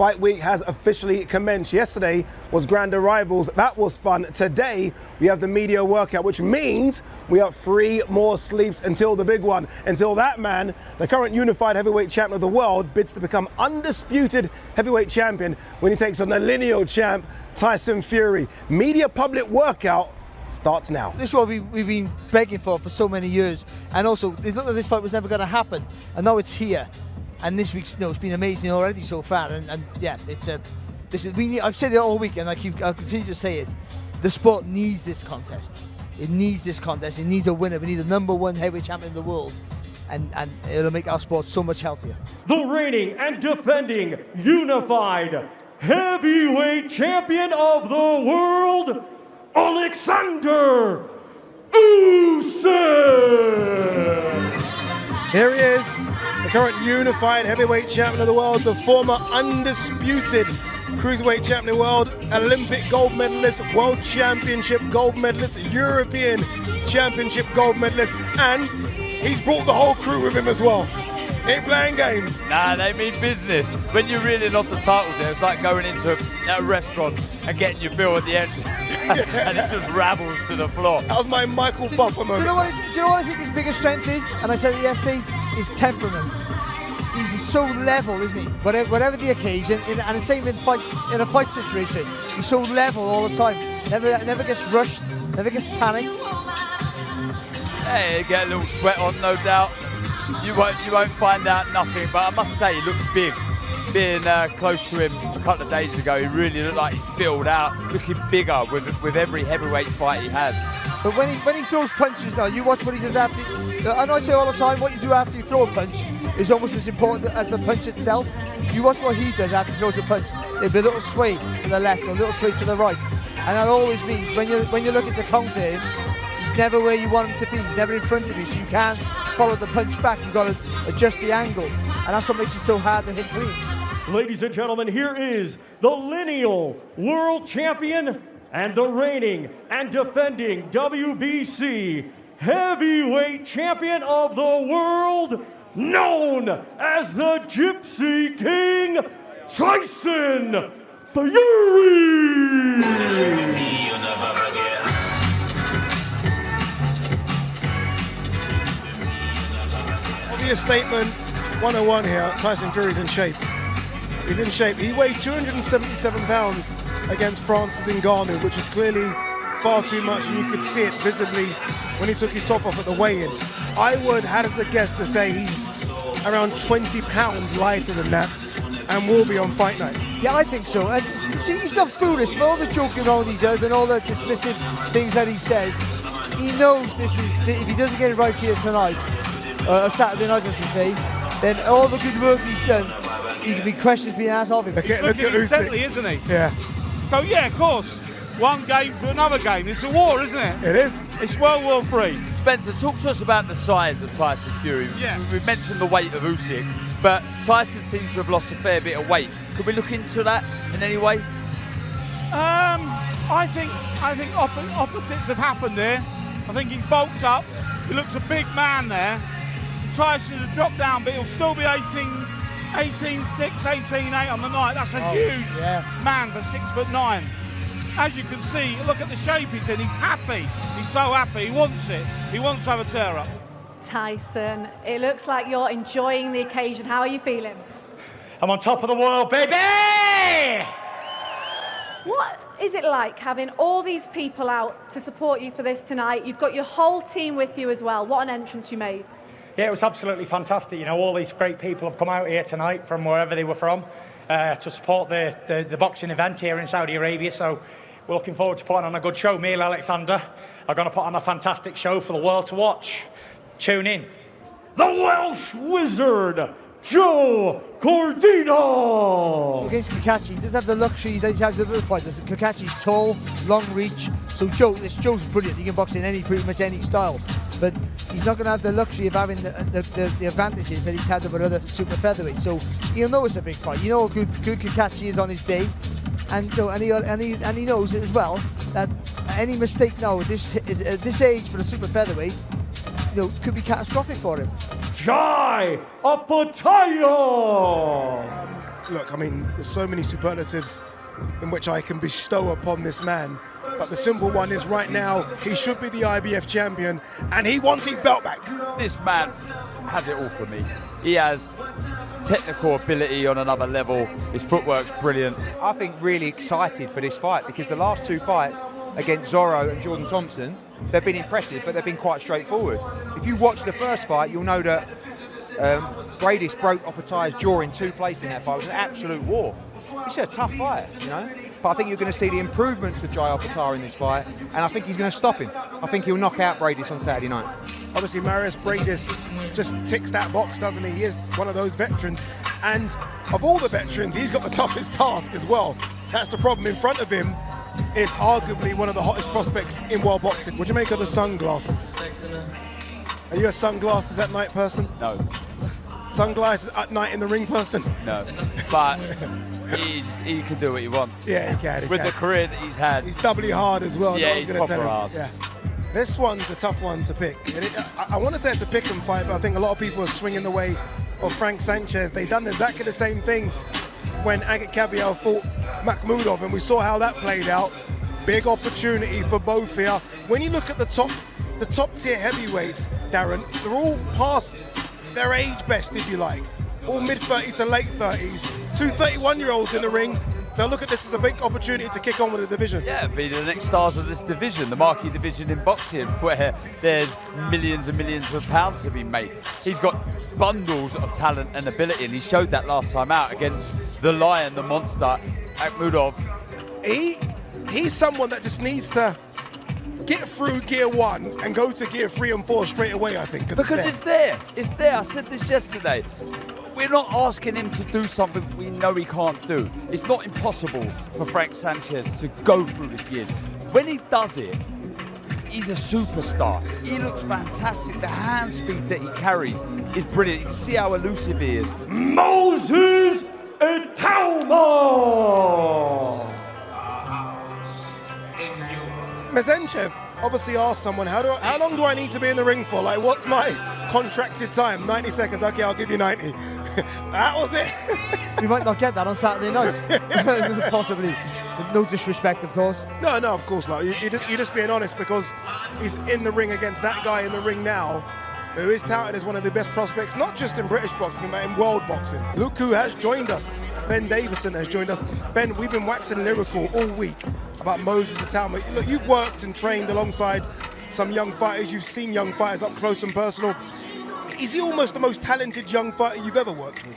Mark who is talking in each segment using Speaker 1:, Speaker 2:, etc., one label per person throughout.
Speaker 1: Fight week has officially commenced. Yesterday was Grand Arrivals. That was fun. Today, we have the media workout, which means we have 3 more sleeps until the big one. Until that man, the current unified heavyweight champion of the world, bids to become undisputed heavyweight champion when he takes on the lineal champ, Tyson Fury. Media public workout starts now.
Speaker 2: This is what we've been begging for so many years. And also, it looked like this fight was never going to happen. And now it's here. And this week's, it's been amazing already so far. And yeah, I've said it all week, and I'll continue to say it. The sport needs this contest. It needs this contest. It needs a winner. We need a #1 heavyweight champion in the world. And it'll make our sport so much healthier.
Speaker 3: The reigning and defending unified heavyweight champion of the world, Oleksandr Usyk!
Speaker 1: Here he is, the current unified heavyweight champion of the world, the former undisputed cruiserweight champion of the world, Olympic gold medalist, world championship gold medalist, European championship gold medalist, and he's brought the whole crew with him as well. Ain't playing games.
Speaker 4: Nah, they mean business. When you're reeling off the titles there, it's like going into a restaurant and getting your bill at the end and it just rabbles to the floor.
Speaker 1: That was my Michael Buffer moment.
Speaker 2: Do you know what I think his biggest strength is? And I said it yesterday, his temperament. He's so level, isn't he? Whatever the occasion, and the same in a fight situation. He's so level all the time. Never gets rushed, never gets panicked.
Speaker 4: Hey, you get a little sweat on, no doubt. You won't find out nothing, but I must say he looks big. Being close to him a couple of days ago, he really looked like he's filled out, looking bigger with every heavyweight fight he has.
Speaker 2: But when he throws punches now, you watch what he does after. I know I say all the time, what you do after you throw a punch is almost as important as the punch itself. You watch what he does after he throws a punch. There'll be a little sway to the left, or a little sway to the right, and that always means when you look at the counter him, he's never where you want him to be. He's never in front of you, so you can't follow the punch back. You've got to adjust the angle, and that's what makes it so hard to hit clean.
Speaker 3: Ladies and gentlemen, here is the lineal world champion and the reigning and defending WBC heavyweight champion of the world, known as the Gypsy King, Tyson Fury!
Speaker 1: Obvious statement 101 here. Tyson Fury's in shape. He's in shape. He weighed 277 pounds against Francis Ngannou, which is clearly far too much, and you could see it visibly when he took his top off at the weigh-in. I would hazard a guess to say he's around 20 pounds lighter than that, and will be on fight night.
Speaker 2: Yeah, I think so. And see, he's not foolish. For all the joking around he does and all the dismissive things that he says, he knows this is, if he doesn't get it right here tonight, Saturday night I should say, then all the good work he's done, he can be questions being asked of him.
Speaker 5: Look at Usyk, isn't he?
Speaker 1: Yeah.
Speaker 5: So yeah, of course, one game to another game. It's a war, isn't it?
Speaker 1: It is.
Speaker 5: It's World War III.
Speaker 4: Spencer, talk to us about the size of Tyson Fury.
Speaker 5: Yeah.
Speaker 4: We've mentioned the weight of Usyk, but Tyson seems to have lost a fair bit of weight. Could we look into that in any way?
Speaker 5: I think opposites have happened there. I think he's bulked up. He looks a big man there. Tyson has dropped down, but he'll still be 18'6", 18'8" on the night. That's a huge man for 6'9". As you can see, look at the shape he's in. He's happy. He's so happy. He wants it. He wants to have a tear up.
Speaker 6: Tyson, it looks like you're enjoying the occasion. How are you feeling?
Speaker 3: I'm on top of the world, baby!
Speaker 6: What is it like having all these people out to support you for this tonight? You've got your whole team with you as well. What an entrance you made.
Speaker 7: Yeah, it was absolutely fantastic. You know, all these great people have come out here tonight from wherever they were from to support the boxing event here in Saudi Arabia. So we're looking forward to putting on a good show. Me and Oleksandr are going to put on a fantastic show for the world to watch. Tune in.
Speaker 3: The Welsh Wizard, Joe Cordino!
Speaker 2: Against Kakachi, he doesn't have the luxury that he has with other fighters. Kakachi's tall, long reach, so Joe's brilliant. He can box in pretty much any style, but he's not going to have the luxury of having the advantages that he's had over other super featherweights. So he'll know it's a big fight. You know how good Kakachi is on his day, and he knows it as well that any mistake now at this age for a super featherweight, could be catastrophic for him.
Speaker 3: Jai Apatayo!
Speaker 1: look, I mean, there's so many superlatives in which I can bestow upon this man. But the simple one is right now, he should be the IBF champion, and he wants his belt back.
Speaker 4: This man has it all for me. He has technical ability on another level. His footwork's brilliant.
Speaker 8: I think really excited for this fight because the last 2 fights against Zorro and Jordan Thompson, they've been impressive, but they've been quite straightforward. If you watch the first fight, you'll know that Bradis broke Opatai's jaw in 2 places in that fight. It was an absolute war. It's a tough fight, you know. But I think you're going to see the improvements of Jai Opatai's in this fight, and I think he's going to stop him. I think he'll knock out Bradis on Saturday night.
Speaker 1: Obviously, Marius Bradis just ticks that box, doesn't he? He is one of those veterans, and of all the veterans, he's got the toughest task as well. That's the problem. In front of him is arguably one of the hottest prospects in world boxing. What do you make of the sunglasses? Are you a sunglasses at night person?
Speaker 4: No.
Speaker 1: Sunglasses at night in the ring person?
Speaker 4: No. But he can do what he wants.
Speaker 1: Yeah, he can.
Speaker 4: With the career that he's had.
Speaker 1: He's doubly hard as well.
Speaker 4: Yeah, he's proper hard.
Speaker 1: Yeah. This one's a tough one to pick. I want to say it's a pick 'em fight, but I think a lot of people are swinging the way of Frank Sanchez. They've done exactly the same thing when Agit Kabayel fought Makhmudov, and we saw how that played out. Big opportunity for both here. When you look at the top tier heavyweights, Darren, they're all past their age best, if you like. All mid-30s to late 30s. 2 31-year-olds in the ring. They'll look at this as a big opportunity to kick on with the division.
Speaker 4: Yeah, be the next stars of this division, the marquee division in boxing, where there's millions and millions of pounds to be made. He's got bundles of talent and ability, and he showed that last time out against the lion, the monster, Makhmudov.
Speaker 1: He's someone that just needs to get through gear 1 and go to gear 3 and 4 straight away, I think.
Speaker 4: Because it's there. It's there. I said this yesterday. We're not asking him to do something we know he can't do. It's not impossible for Frank Sanchez to go through the gears. When he does it, he's a superstar. He looks fantastic. The hand speed that he carries is brilliant. You can see how elusive he is.
Speaker 3: Moses Itauma!
Speaker 1: Mazenchev obviously asked someone, how long do I need to be in the ring for? Like, what's my contracted time? 90 seconds. Okay, I'll give you 90. That was it.
Speaker 2: We might not get that on Saturday night. Possibly. No disrespect, of course.
Speaker 1: No, of course not. You're just being honest, because he's in the ring against that guy in the ring now, who is touted as one of the best prospects, not just in British boxing, but in world boxing. Look who has joined us. Ben Davison has joined us. Ben, we've been waxing lyrical all week about Moses Itauma. Look, you've worked and trained alongside some young fighters. You've seen young fighters up close and personal. Is he almost the most talented young fighter you've ever worked with?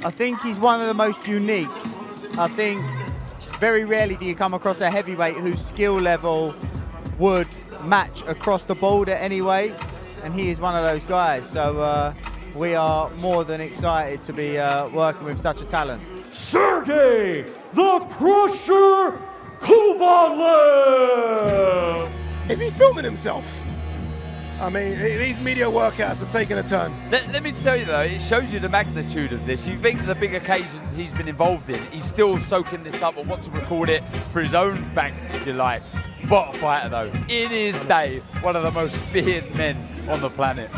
Speaker 2: I think he's one of the most unique. I think very rarely do you come across a heavyweight whose skill level would match across the board at any weight, and he is one of those guys. So we are more than excited to be working with such a talent.
Speaker 3: Sergey the Crusher Kovalev!
Speaker 1: Is he filming himself? I mean, these media workouts have taken a turn.
Speaker 4: Let me tell you though, it shows you the magnitude of this. You think of the big occasions he's been involved in, he's still soaking this up and wants to record it for his own bank, if you like. What a fighter though. In his day, one of the most feared men on the planet.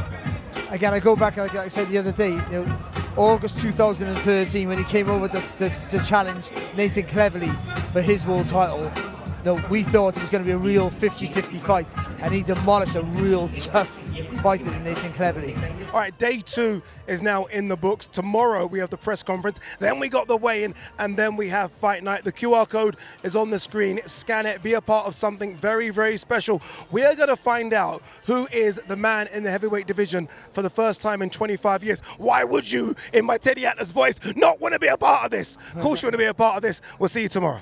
Speaker 2: Again, I go back, like I said the other day, August 2013, when he came over to challenge Nathan Cleverly for his world title. We thought it was going to be a real 50-50 fight, and he demolished a real tough fighter in Nathan Cleverly.
Speaker 1: All right, day 2 is now in the books. Tomorrow we have the press conference, then we got the weigh-in, and then we have fight night. The QR code is on the screen. Scan it, be a part of something very, very special. We are going to find out who is the man in the heavyweight division for the first time in 25 years. Why would you, in my Teddy Atlas voice, not want to be a part of this? Of course you want to be a part of this. We'll see you tomorrow.